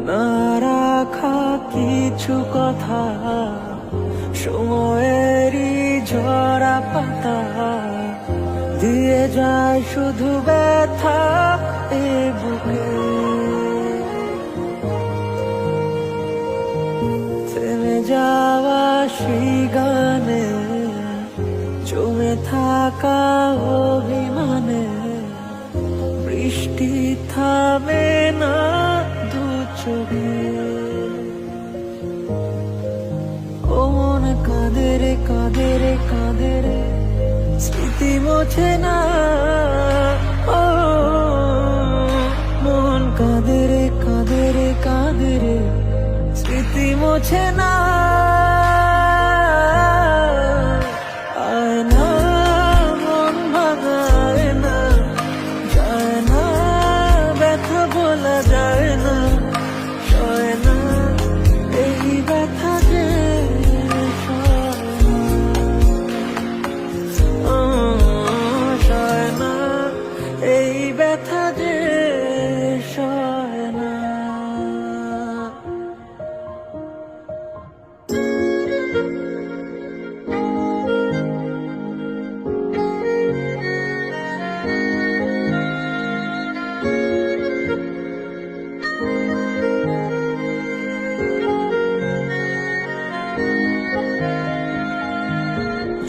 না রাখা কিছু কথা, সময়েরই ঝরা পাতা দিয়ে যায় শুধু ব্যথা এ বুকে। থেমে যাওয়া সেই গানে, জমে থাকা অভিমানে, বৃষ্টি থামে না দু চোখে। ও মন কাঁদে রে কাঁদে রে কাঁদে রে, স্মৃতি মোছে না। ও মন কাঁদে রে কাঁদে রে কাঁদে রে, স্মৃতি মোছে না। আয় না মন ভাঙায় না, যায় না ব্যথা বলা যায় না, সয় না এই ব্যথা যে সয় না, এই ব্যথা যে সয় না।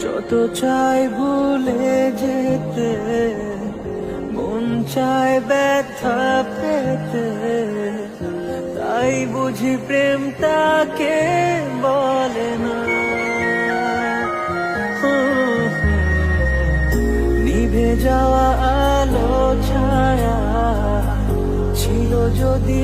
যত চাই ভুলে যেতে, মন চায় ব্যথা পেতে, তাই বুঝি প্রেম তাকে বলে না। নিভে যাওয়া আলো ছায়া ছিল যদি